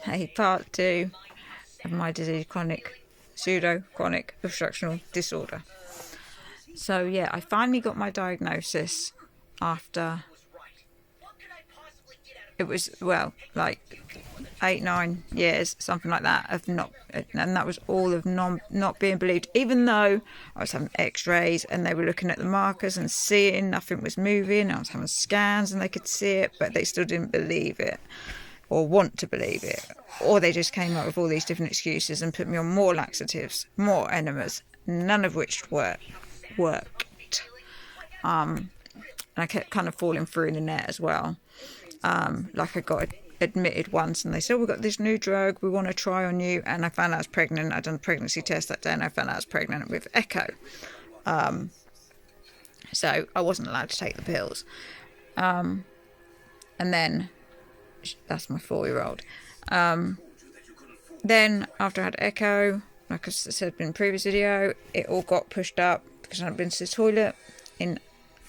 Hey, part 2 of my disease, chronic obstructional disorder. So yeah, I finally got my diagnosis after it was, well, like 8-9 years, something like that, of not, and that was all of not being believed, even though I was having x-rays and they were looking at the markers and seeing nothing was moving. I was having scans and they could see it, but they still didn't believe it or want to believe it, or they just came up with all these different excuses and put me on more laxatives, more enemas, none of which worked. And I kept kind of falling through the net as well. Like I got admitted once and they said, we've got this new drug we want to try on you, and I found out I was pregnant. I'd done a pregnancy test that day and I found out I was pregnant with echo. So I wasn't allowed to take the pills. And then, that's my 4-year-old. Then after I had echo, like I said in the previous video, it all got pushed up because I hadn't been to the toilet in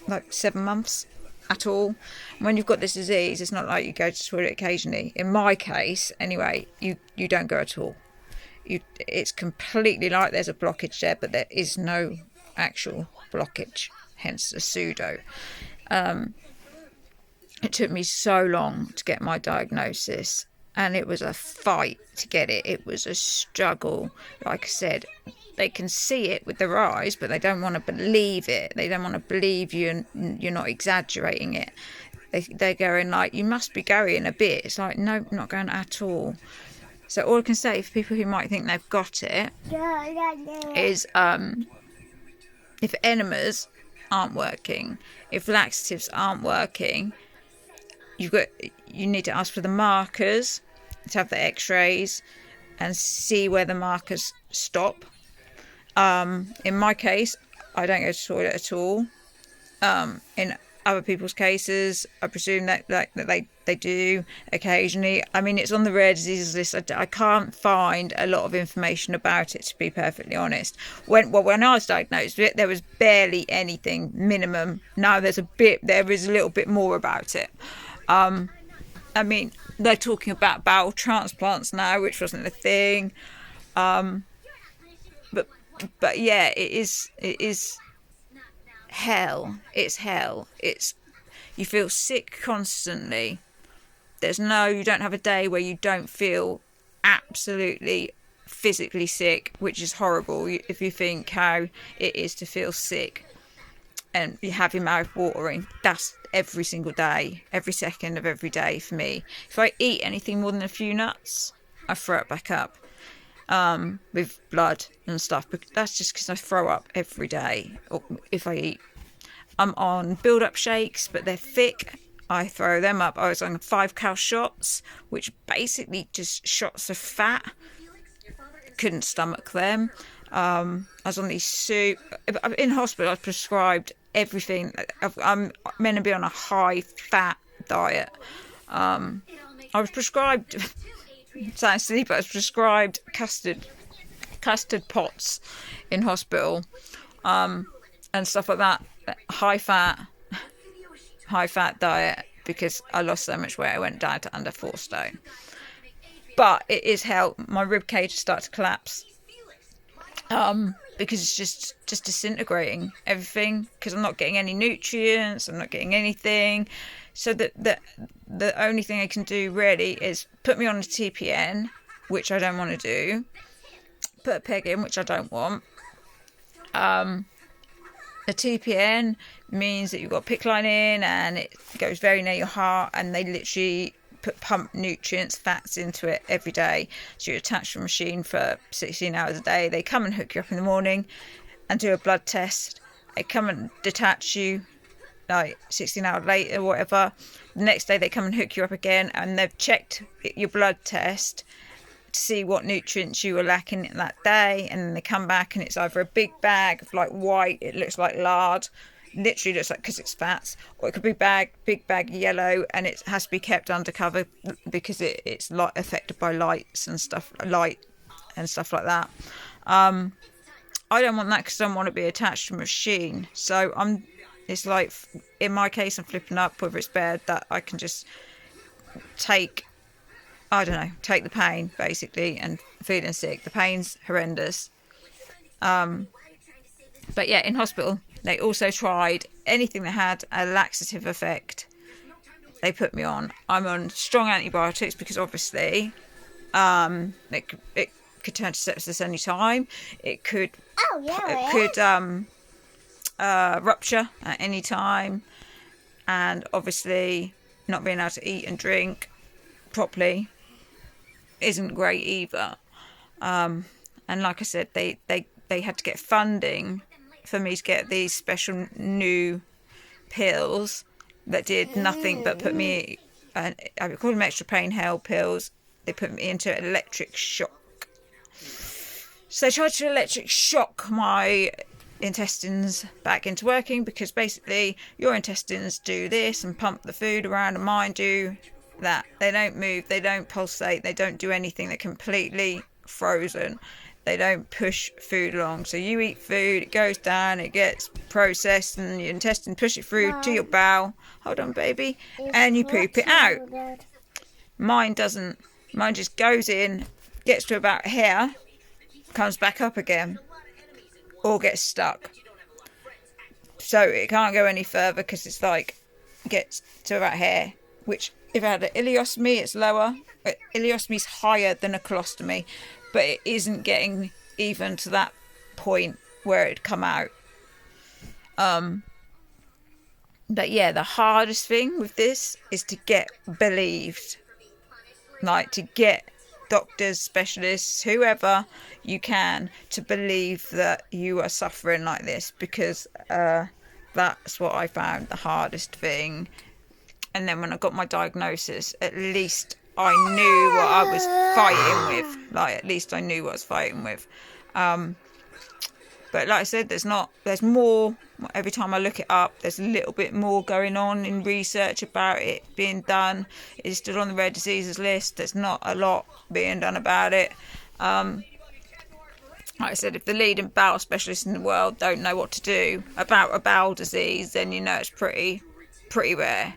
like 7 months at all. When you've got this disease, it's not like you go to the toilet occasionally. In my case anyway, you don't go at all. It's completely like there's a blockage there, but there is no actual blockage, hence the pseudo. It took me so long to get my diagnosis, and it was a fight to get it. It was a struggle. Like I said, they can see it with their eyes, but they don't want to believe it. They don't want to believe you and you're not exaggerating it. They're going like, you must be going a bit. It's like, no, not going at all. So all I can say for people who might think they've got it is if enemas aren't working, if laxatives aren't working, you need to ask for the markers, to have the x-rays and see where the markers stop. In my case, I don't go to the toilet at all. In other people's cases, I presume that they do occasionally. I mean, it's on the rare diseases list. I can't find a lot of information about it, to be perfectly honest. When I was diagnosed with it, there was barely anything, minimum. Now there is a little bit more about it. I mean, they're talking about bowel transplants now, which wasn't a thing. But yeah, it is hell. It's hell. You feel sick constantly. You don't have a day where you don't feel absolutely physically sick, which is horrible if you think how it is to feel sick and you have your mouth watering. That's every single day, every second of every day for me. If I eat anything more than a few nuts, I throw it back up with blood and stuff. But that's just because I throw up every day. Or if I eat, I'm on build-up shakes, but they're thick. I throw them up. I was on 5-cal shots, which basically just shots of fat. Couldn't stomach them. I was on these soup. In hospital, I was prescribed everything. I'm meant to be on a high-fat diet. I was prescribed, sounds silly, but I was prescribed custard pots in hospital, and stuff like that. High-fat diet, because I lost so much weight. I went down to under 4 stone. But it is hell. My rib cage started to collapse. Because it's just disintegrating everything, because I'm not getting any nutrients, I'm not getting anything. So the only thing I can do really is put me on a TPN, which I don't want to do, put a peg in, which I don't want. A TPN means that you've got a PICC line in and it goes very near your heart, and they literally pump nutrients, fats into it every day. So you're attached to a machine for 16 hours a day. They come and hook you up in the morning and do a blood test. They come and detach you like 16 hours later or whatever. The next day they come and hook you up again, and they've checked your blood test to see what nutrients you were lacking in that day, and then they come back and it's either a big bag of like white, it looks like lard, literally looks like, because it's fats, or it could be big bag yellow, and it has to be kept undercover because it's affected by light and stuff like that. I don't want that, because I don't want to be attached to a machine. So it's like, in my case, I'm flipping up whether it's bad that I can just take the pain basically, and feeling sick. The pain's horrendous. But yeah, in hospital they also tried anything that had a laxative effect. They put me on. I'm on strong antibiotics because obviously it could turn to sepsis any time. It could rupture at any time, and obviously not being able to eat and drink properly isn't great either. And like I said, they had to get funding for me to get these special new pills that did nothing but put me, I call them extra pain hell pills. They put me into electric shock. So they tried to electric shock my intestines back into working, because basically your intestines do this and pump the food around, and mine do that. They don't move, they don't pulsate, they don't do anything. They're completely frozen. They don't push food along. So you eat food, it goes down, it gets processed, and your intestine push it through to your bowel. Hold on, baby. And you poop it out. Mine doesn't. Mine just goes in, gets to about here, comes back up again, or gets stuck. So it can't go any further because it's like, gets to about here, which if I had an ileostomy, it's lower. Ileostomy is higher than a colostomy, but it isn't getting even to that point where it'd come out. But yeah, the hardest thing with this is to get believed. Like, to get doctors, specialists, whoever you can, to believe that you are suffering like this, because that's what I found the hardest thing. And then when I got my diagnosis, at least I knew what I was fighting with. Like, at least I knew what I was fighting with. But like I said, there's more. Every time I look it up, there's a little bit more going on in research about it being done. It's still on the rare diseases list. There's not a lot being done about it. Like I said, if the leading bowel specialists in the world don't know what to do about a bowel disease, then you know it's pretty rare.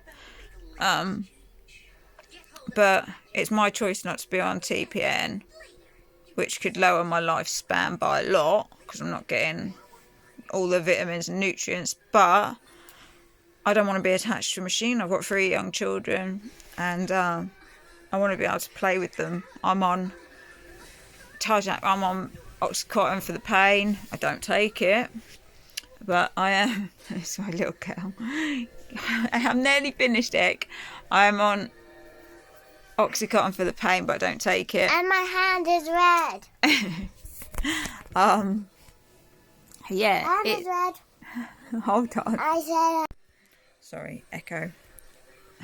But it's my choice not to be on TPN, which could lower my lifespan by a lot, because I'm not getting all the vitamins and nutrients. But I don't want to be attached to a machine. I've got 3 young children, and I want to be able to play with them. I'm on Oxycontin for the pain. I don't take it, but I am. It's my little girl. I'm nearly finished, Ek. I'm on Oxycontin for the pain, but I don't take it. And my hand is red. Yeah. Hand is red. Hold on. I said. Sorry, Echo.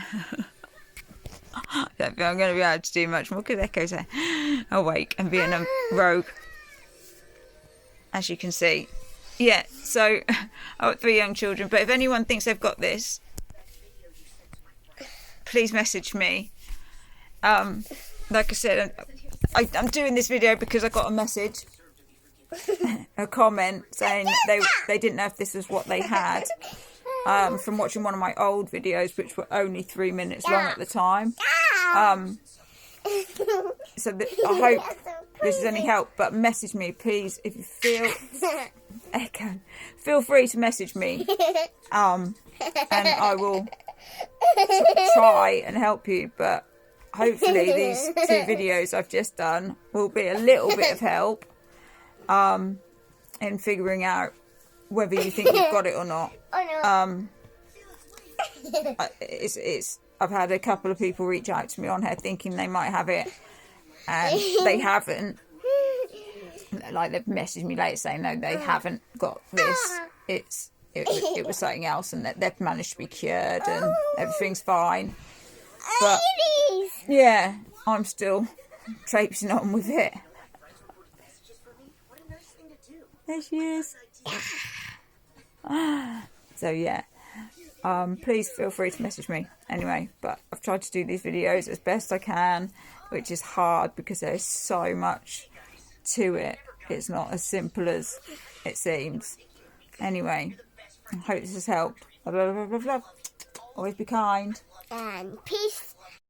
I don't think I'm going to be able to do much more because Echo's awake and being a rogue, as you can see. Yeah, so I've got 3 young children, but if anyone thinks they've got this, please message me. Like I said, I'm doing this video because I got a message, a comment saying they didn't know if this was what they had, from watching one of my old videos, which were only 3 minutes long at the time. So I hope this is any help, but message me, please, if you feel free to message me, and I will try and help you. But hopefully these 2 videos I've just done will be a little bit of help in figuring out whether you think you've got it or not. I've had a couple of people reach out to me on here thinking they might have it, and they haven't. Like, they've messaged me later saying no, they haven't got this. It was something else, and that they've managed to be cured and everything's fine. But yeah, I'm still traipsing on with it. There she is. So yeah, please feel free to message me anyway. But I've tried to do these videos as best I can, which is hard because there's so much to it. It's not as simple as it seems. Anyway, I hope this has helped. Blah, blah, blah, blah, blah. Always be kind. And peace.